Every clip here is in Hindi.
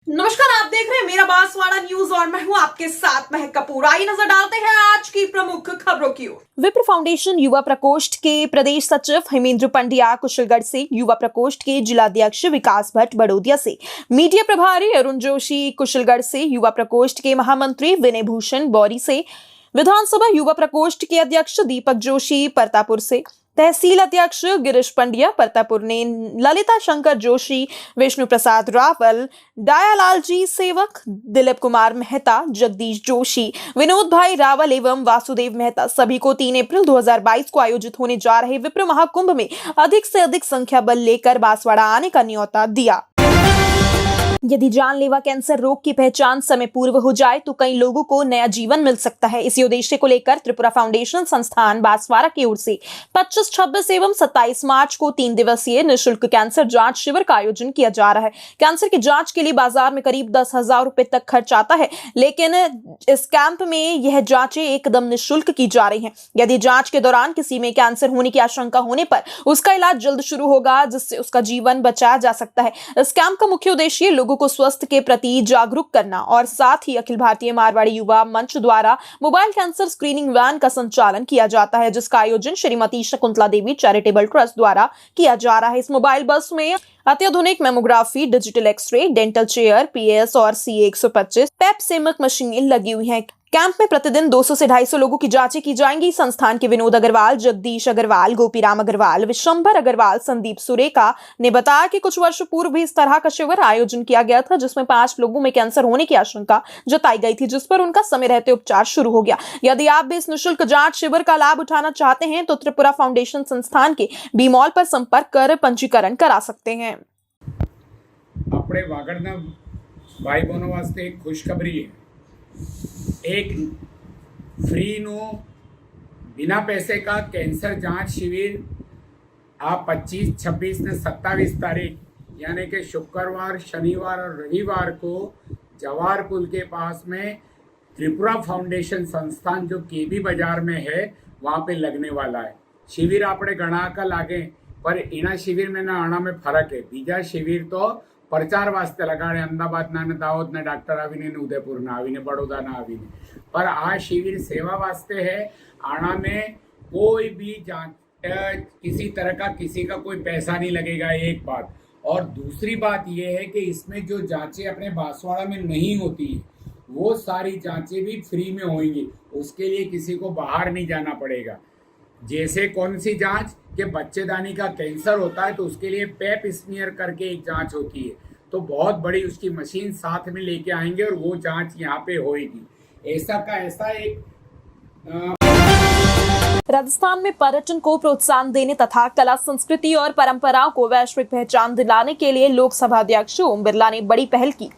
नमस्कार, आप देख रहे हैं मेरा बांसवाड़ा न्यूज और मैं हूं आपके साथ महक कपूर। आइए नजर डालते हैं आज की प्रमुख खबरों की ओर। विप्र फाउंडेशन युवा प्रकोष्ठ के प्रदेश सचिव हेमेंद्र पंड्या कुशलगढ़ से, युवा प्रकोष्ठ के जिलाध्यक्ष विकास भट्ट बड़ोदिया से, मीडिया प्रभारी अरुण जोशी कुशलगढ़ से, युवा प्रकोष्ठ के महामंत्री विनय भूषण बौरी से, विधानसभा युवा प्रकोष्ठ के अध्यक्ष दीपक जोशी परतापुर से, तहसील अध्यक्ष गिरीश पंड्या परतापुर ने, ललिता शंकर जोशी, विष्णु प्रसाद रावल, दयालाल जी सेवक, दिलीप कुमार मेहता, जगदीश जोशी, विनोद भाई रावल एवं वासुदेव मेहता सभी को 3 अप्रैल 2022 को आयोजित होने जा रहे विप्र महाकुंभ में अधिक से अधिक संख्या बल लेकर बांसवाड़ा आने का न्योता दिया। यदि जानलेवा कैंसर रोग की पहचान समय पूर्व हो जाए तो कई लोगों को नया जीवन मिल सकता है। इसी उद्देश्य को लेकर त्रिपुरा फाउंडेशन संस्थान बांसवाड़ा की ओर से 25, 26 एवं 27 मार्च को 3 दिवसीय निःशुल्क कैंसर जांच शिविर का आयोजन किया जा रहा है। कैंसर की जांच के लिए बाजार में करीब 10,000 रुपए तक खर्च आता है, लेकिन इस कैंप में यह जांचें एकदम निःशुल्क की जा रही हैं। यदि जांच के दौरान किसी में कैंसर होने की आशंका होने पर उसका इलाज जल्द शुरू होगा, जिससे उसका जीवन बचाया जा सकता है। इस कैंप का मुख्य उद्देश्य लोगों को स्वास्थ्य के प्रति जागरूक करना और साथ ही अखिल भारतीय मारवाड़ी युवा मंच द्वारा मोबाइल कैंसर स्क्रीनिंग वैन का संचालन किया जाता है, जिसका आयोजन श्रीमती शकुंतला देवी चैरिटेबल ट्रस्ट द्वारा किया जा रहा है। इस मोबाइल बस में अत्याधुनिक mammography, digital X-ray, dental chair, PS और CA 125 पेप्सेमिक मशीनें लगी हुई हैं। कैंप में प्रतिदिन 200 से 250 लोगों की जांचें की जाएंगी। संस्थान के विनोद अग्रवाल, जगदीश अग्रवाल, गोपीराम अग्रवाल, विशंभर अग्रवाल, संदीप सुरेखा ने बताया कि कुछ वर्ष पूर्व भी इस तरह का शिविर आयोजन किया गया था, जिसमें 5 लोगों में कैंसर होने की आशंका जताई गई थी, जिस पर उनका समय रहते उपचार शुरू हो गया। यदि आप भी इस निःशुल्क जांच शिविर का लाभ उठाना चाहते हैं तो त्रिपुरा फाउंडेशन संस्थान के बी-मॉल पर संपर्क कर पंजीकरण करा सकते हैं। अपने वागड़ना भाई बहनों वास्ते एक खुशखबरी है। एक फ्री नो बिना पैसे का कैंसर जांच शिविर आप 25, 26 ने 27 तारीख यानी कि शुक्रवार, शनिवार और रविवार को जवाहर पुल के पास में त्रिपुरा फाउंडेशन संस्थान जो KB बाजार में है वहाँ पे लगने वाला है। शिविर आपने गणा का लागे पर इना शिविर में ना आना में फर्क है। बीजा शिविर तो प्रचार वास्ते लगाड़े, अहमदाबाद ना ने, दाहोद ने डॉक्टर आवीने ने, उदयपुर ना आवीने, बड़ौदा ना आवीने, पर आ शिविर सेवा वास्ते है। आना में कोई भी जांच किसी तरह का किसी का कोई पैसा नहीं लगेगा, एक बात। और दूसरी बात यह है कि इसमें जो जांचें अपने बांसवाड़ा में नहीं होती वो सारी जांचें भी फ्री में होंगी। उसके लिए किसी को बाहर नहीं जाना पड़ेगा। जैसे कौन सी जांच कि बच्चेदानी का कैंसर होता है तो उसके लिए पेप स्मीयर करके एक जांच होती है, तो बहुत बड़ी उसकी मशीन साथ में लेके आएंगे और वो जांच यहाँ पे होएगी। ऐसा का ऐसा एक राजस्थान में पर्यटन को प्रोत्साहन देने तथा कला, संस्कृति और परंपराओं को वैश्विक पहचान दिलाने के लिए लोकसभा अध्यक्ष ओम बिरला ने बड़ी पहल की।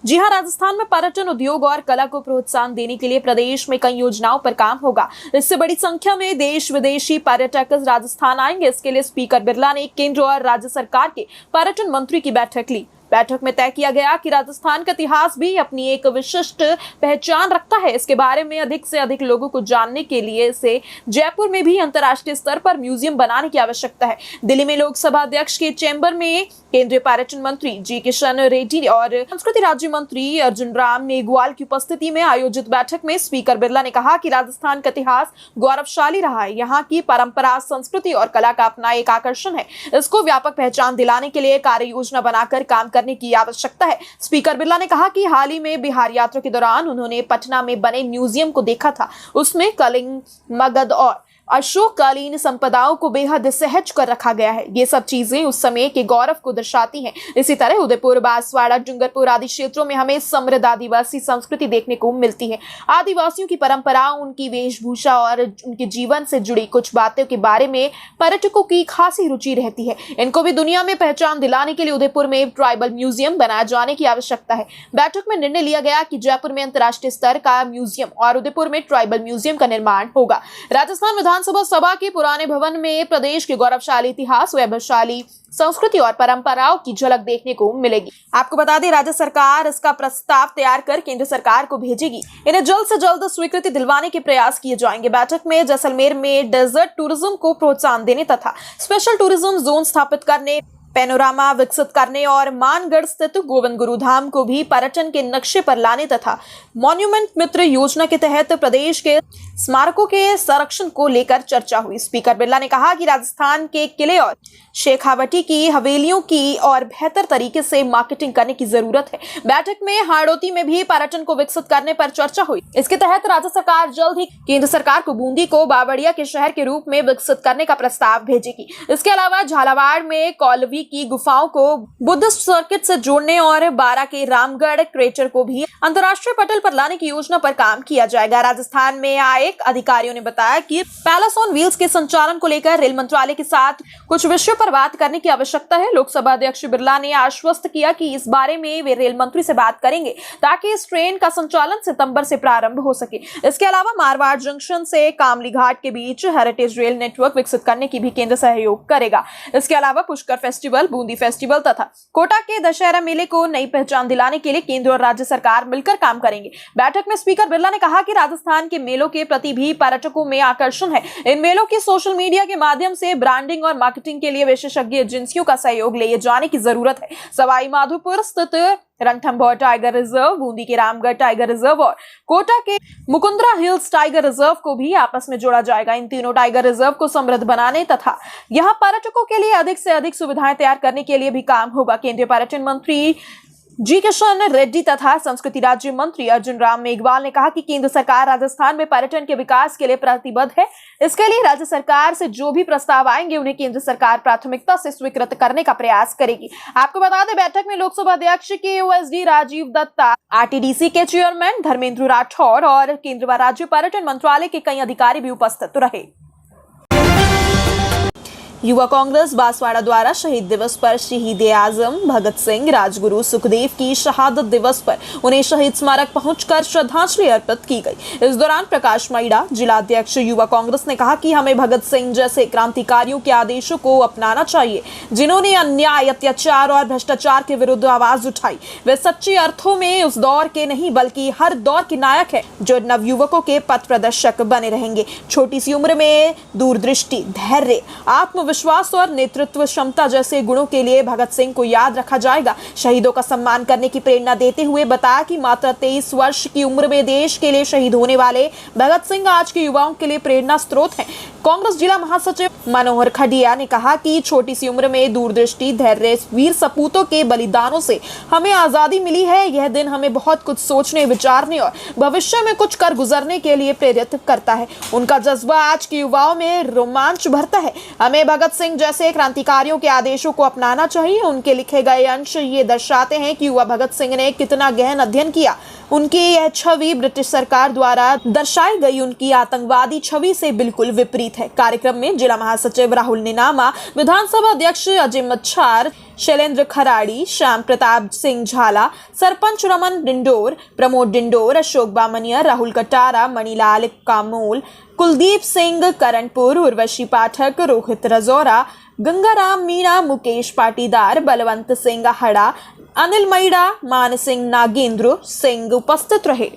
जी हां, राजस्थान में पर्यटन उद्योग और कला को प्रोत्साहन देने के लिए प्रदेश में कई योजनाओं पर काम होगा। इससे बड़ी संख्या में देश विदेशी पर्यटक राजस्थान आएंगे। इसके लिए स्पीकर बिरला ने केंद्र और राज्य सरकार के पर्यटन मंत्री की बैठक ली। बैठक में तय किया गया कि राजस्थान का इतिहास भी अपनी एक विशिष्ट पहचान रखता है। इसके बारे में अधिक से अधिक लोगों को जानने के लिए इसे जयपुर में भी अंतर्राष्ट्रीय स्तर पर म्यूजियम बनाने की आवश्यकता है। दिल्ली में लोकसभा अध्यक्ष के चैम्बर में केंद्रीय पर्यटन मंत्री जी किशन रेड्डी और संस्कृति राज्य मंत्री अर्जुन राम मेघवाल की उपस्थिति में आयोजित बैठक में स्पीकर बिरला ने कहा कि राजस्थान का इतिहास गौरवशाली रहा है। यहाँ की परंपरा, संस्कृति और कला का अपना एक आकर्षण है। इसको व्यापक पहचान दिलाने के लिए कार्य योजना बनाकर काम करने की आवश्यकता है। स्पीकर बिरला ने कहा कि हाल ही में बिहार यात्रा के दौरान उन्होंने पटना में बने म्यूजियम को देखा था। उसमें कलिंग, मगध और अशोककालीन संपदाओं को बेहद सहज कर रखा गया है। ये सब चीजें उस समय के गौरव को दर्शाती हैं। इसी तरह उदयपुर, बांसवाड़ा, डूंगरपुर आदि क्षेत्रों में हमें समृद्ध आदिवासी संस्कृति देखने को मिलती है। आदिवासियों की परंपरा, उनकी वेशभूषा और उनके जीवन से जुड़ी कुछ बातों के बारे में पर्यटकों की खासी रुचि रहती है। इनको भी दुनिया में पहचान दिलाने के लिए उदयपुर में ट्राइबल म्यूजियम बनाए जाने की आवश्यकता है। बैठक में निर्णय लिया गया कि जयपुर में अंतर्राष्ट्रीय स्तर का म्यूजियम और उदयपुर में ट्राइबल म्यूजियम का निर्माण होगा। राजस्थान विधानसभा सभा के पुराने भवन में प्रदेश के गौरवशाली इतिहास, वैभवशाली संस्कृति और परंपराओं की झलक देखने को मिलेगी। आपको बता दें, राज्य सरकार इसका प्रस्ताव तैयार कर केंद्र सरकार को भेजेगी। इन्हें जल्द से जल्द स्वीकृति दिलवाने के प्रयास किए जाएंगे। बैठक में जैसलमेर में डेजर्ट टूरिज्म को प्रोत्साहन देने तथा स्पेशल टूरिज्म जोन स्थापित करने, पैनोरामा विकसित करने और मानगढ़ स्थित गोविंद गुरु धाम को भी पर्यटन के नक्शे पर लाने तथा मॉन्यूमेंट मित्र योजना के तहत प्रदेश के स्मारकों के संरक्षण को लेकर चर्चा हुई। स्पीकर बिरला ने कहा कि राजस्थान के किले और शेखावटी की हवेलियों की और बेहतर तरीके से मार्केटिंग करने की जरूरत है। बैठक में हाड़ौती में भी पर्यटन को विकसित करने पर चर्चा हुई। इसके तहत राज्य सरकार जल्द ही केंद्र सरकार को बूंदी को बावड़िया के शहर के रूप में विकसित करने का प्रस्ताव भेजेगी। इसके अलावा झालावाड़ में कौलवी की गुफाओं को बुद्धिस्ट सर्किट से जोड़ने और बारा के रामगढ़ क्रेटर को भी अंतर्राष्ट्रीय पटल पर लाने की योजना पर काम किया जाएगा। राजस्थान में आए अधिकारियों ने बताया कि पैलेस ऑन व्हील्स के संचालन को लेकर रेल मंत्रालय के साथ कुछ विषयों पर बात करने की आवश्यकता है। लोकसभा अध्यक्ष बिरला ने आश्वस्त किया कि इस बारे में वे रेल मंत्री से बात करेंगे ताकि इस ट्रेन का संचालन सितंबर से प्रारंभ हो सके। इसके अलावा मारवाड़ जंक्शन से कामली घाट के बीच हेरिटेज रेल नेटवर्क विकसित करने की भी केंद्र सहयोग करेगा। इसके अलावा पुष्कर फेस्टिवल, बूंदी फेस्टिवल तथा कोटा के दशहरा मेले को नई पहचान दिलाने के लिए केंद्र और राज्य सरकार मिलकर काम करेंगे। बैठक में स्पीकर बिरला ने कहा कि राजस्थान के मेलों के प्रति भी पर्यटकों में आकर्षण है। इन मेलों की सोशल मीडिया के माध्यम से ब्रांडिंग और मार्केटिंग के लिए विशेषज्ञ एजेंसियों का सहयोग लिए जाने की जरूरत है। सवाई माधोपुर स्थित रणथंभौर टाइगर रिजर्व, बूंदी के रामगढ़ टाइगर रिजर्व और कोटा के मुकुंदरा हिल्स टाइगर रिजर्व को भी आपस में जोड़ा जाएगा। इन तीनों टाइगर रिजर्व को समृद्ध बनाने तथा यहां पर्यटकों के लिए अधिक से अधिक सुविधाएं तैयार करने के लिए भी काम होगा। केंद्रीय पर्यटन मंत्री जी किशन रेड्डी तथा संस्कृति राज्य मंत्री अर्जुन राम मेघवाल ने कहा कि केंद्र सरकार राजस्थान में पर्यटन के विकास के लिए प्रतिबद्ध है। इसके लिए राज्य सरकार से जो भी प्रस्ताव आएंगे उन्हें केंद्र सरकार प्राथमिकता से स्वीकृत करने का प्रयास करेगी। आपको बता दें, बैठक में लोकसभा अध्यक्ष के ओएसडी राजीव दत्ता, आरटीडीसी के चेयरमैन धर्मेंद्र राठौर और केंद्र व राज्य पर्यटन मंत्रालय के कई अधिकारी भी उपस्थित रहे। युवा कांग्रेस बांसवाड़ा द्वारा शहीद दिवस पर शहीद आजम भगत सिंह, राजगुरु सुखदेव की शहादत दिवस पर उन्हें शहीद स्मारक पहुंचकर श्रद्धांजलि अर्पित की गई। इस दौरान प्रकाश मैड़ा, जिलाध्यक्ष युवा कांग्रेस ने कहा कि हमें भगत सिंह जैसे क्रांतिकारियों के आदेशों को अपनाना चाहिए जिन्होंने अन्याय, अत्याचार और भ्रष्टाचार के विरुद्ध आवाज उठाई। वे सच्चे अर्थों में उस दौर के नहीं बल्कि हर दौर के नायक है जो नवयुवकों के पथ प्रदर्शक बने रहेंगे। छोटी सी उम्र में दूरदृष्टि, धैर्य, आत्मविश्वास और नेतृत्व क्षमता जैसे गुणों के लिए भगत सिंह को याद रखा जाएगा। शहीदों का सम्मान करने की प्रेरणा देते हुए बताया कि मात्र 23 वर्ष की उम्र में देश के लिए शहीद होने वाले भगत सिंह आज के युवाओं के लिए प्रेरणा स्रोत हैं। कांग्रेस जिला महासचिव मनोहर खडिया ने कहा कि छोटी सी उम्र में दूरदृष्टि, धैर्य, वीर सपूतों के बलिदानों से हमें आजादी मिली है। यह दिन हमें बहुत कुछ सोचने, विचारने और भविष्य में कुछ कर गुजरने के लिए प्रेरित करता है। उनका जज्बा आज के युवाओं में रोमांच भरता है। हमें भगत सिंह जैसे क्रांतिकारियों के आदेशों को अपनाना चाहिए। उनके लिखे गए अंश ये दर्शाते हैं कि युवा भगत सिंह ने कितना गहन अध्ययन किया। उनकी यह छवि ब्रिटिश सरकार द्वारा दर्शाई गई उनकी आतंकवादी छवि से बिल्कुल विपरीत है। कार्यक्रम में जिला महासचिव राहुल निनामा, विधानसभा अध्यक्ष अजय मच्छार, शैलेंद्र खराड़ी, श्याम प्रताप सिंह झाला, सरपंच रमन डिंडोर, प्रमोद डिंडोर, अशोक बामनिया, राहुल कटारा, मणिलाल कामोल, कुलदीप सिंह करणपुर, उर्वशी पाठक, रोहित रजौरा, गंगाराम मीणा, मुकेश पाटीदार, बलवंत सिंह हड़ा, अनिल मैड़ा, मान सिंह, नागेंद्र सिंह उपस्थित रहे।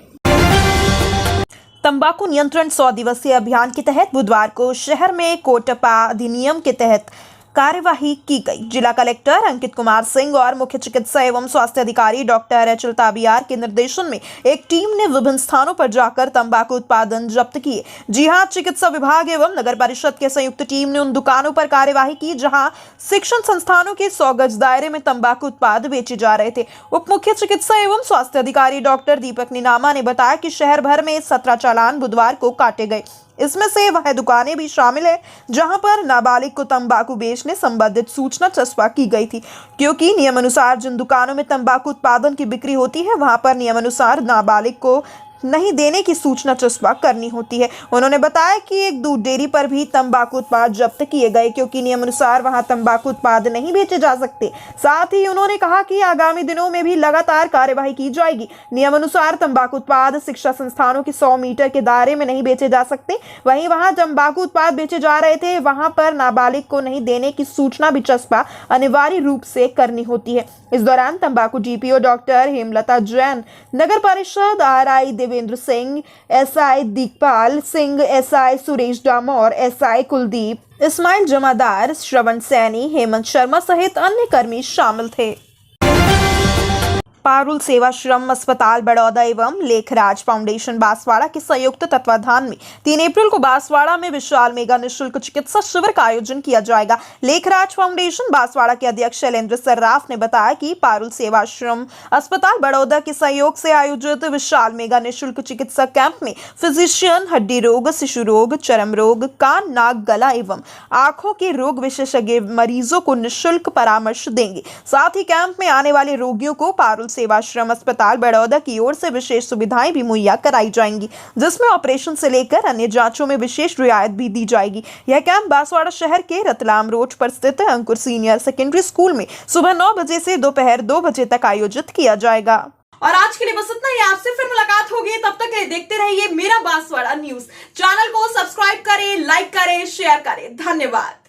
तंबाकू नियंत्रण 100 दिवसीय अभियान के तहत बुधवार को शहर में कोटपा अधिनियम के तहत कार्यवाही की गई। जिला कलेक्टर अंकित कुमार सिंह और मुख्य चिकित्सा एवं स्वास्थ्य अधिकारी डॉक्टर एच ताबियार के निर्देशन में एक टीम ने विभिन्न स्थानों पर जाकर तंबाकू उत्पादन जब्त किए। जी हां, चिकित्सा विभाग एवं नगर परिषद के संयुक्त टीम ने उन दुकानों पर कार्यवाही की जहां शिक्षण संस्थानों के 100 गज दायरे में तंबाकू उत्पाद बेचे जा रहे थे। उप मुख्य चिकित्सा एवं स्वास्थ्य अधिकारी डॉक्टर दीपक निनामा ने बताया कि शहर भर में 17 चालान बुधवार को काटे गए। इसमें से वह दुकानें भी शामिल है जहां पर नाबालिग को तंबाकू बेचने संबंधित सूचना चस्पा की गई थी, क्योंकि नियमानुसार जिन दुकानों में तंबाकू उत्पादन की बिक्री होती है वहां पर नियमानुसार नाबालिग को नहीं देने की सूचना चस्पा करनी होती है। उन्होंने बताया कि एक दूध डेयरी पर भी तंबाकू उत्पाद जब्त किए गए क्योंकि नियमानुसार वहां तंबाकू उत्पाद नहीं बेचे जा सकते। साथ ही उन्होंने कहा कि आगामी दिनों में भी लगातार कार्यवाही की जाएगी। नियमानुसार तंबाकू उत्पाद शिक्षा संस्थानों के 100 मीटर के दायरे में नहीं बेचे जा सकते। वहीं वहां तंबाकू उत्पाद बेचे जा रहे थे वहां पर नाबालिग को नहीं देने की सूचना भी चस्पा अनिवार्य रूप से करनी होती है। इस दौरान तंबाकू डीपीओ डॉक्टर हेमलता जैन, नगर परिषद RI Devendra Singh, SI Digpal Singh, SI Suresh Damor, SI Kuldeep, Ismail Jamadar, Shravan Saini, Hemant Sharma सहित अन्य कर्मी शामिल थे। पारुल सेवाश्रम अस्पताल बड़ौदा एवं लेखराज फाउंडेशन बांसवाड़ा के संयुक्त तत्वाधान में 3 अप्रैल को बांसवाड़ा में विशाल मेगा निःशुल्क चिकित्सा शिविर का आयोजन किया जाएगा। लेखराज फाउंडेशन बांसवाड़ा के अध्यक्ष शैलेंद्र सर्राफ ने बताया कि पारुल सेवाश्रम अस्पताल बड़ौदा के सहयोग से आयोजित विशाल मेगा निःशुल्क चिकित्सा कैंप में फिजिशियन, हड्डी रोग, शिशु रोग, चर्म रोग, कान, नाक, गला एवं आंखों के रोग विशेषज्ञ मरीजों को निःशुल्क परामर्श देंगे। साथ ही कैंप में आने वाले रोगियों को पारुल सेवाश्रम अस्पताल बड़ौदा की ओर से विशेष सुविधाएं भी मुहैया कराई जाएंगी, जिसमें ऑपरेशन से लेकर अन्य जांचों में विशेष रियायत भी दी जाएगी। यह कैंप बांसवाड़ा शहर के रतलाम रोड पर स्थित अंकुर सीनियर सेकेंडरी स्कूल में सुबह 9 बजे से दोपहर 2 बजे तक आयोजित किया जाएगा। और आज के लिए बस इतना ही। आपसे फिर मुलाकात होगी, तब तक के लिए देखते रहिए मेरा बांसवाड़ा न्यूज। चैनल को सब्सक्राइब करें, लाइक करें, शेयर करें। धन्यवाद।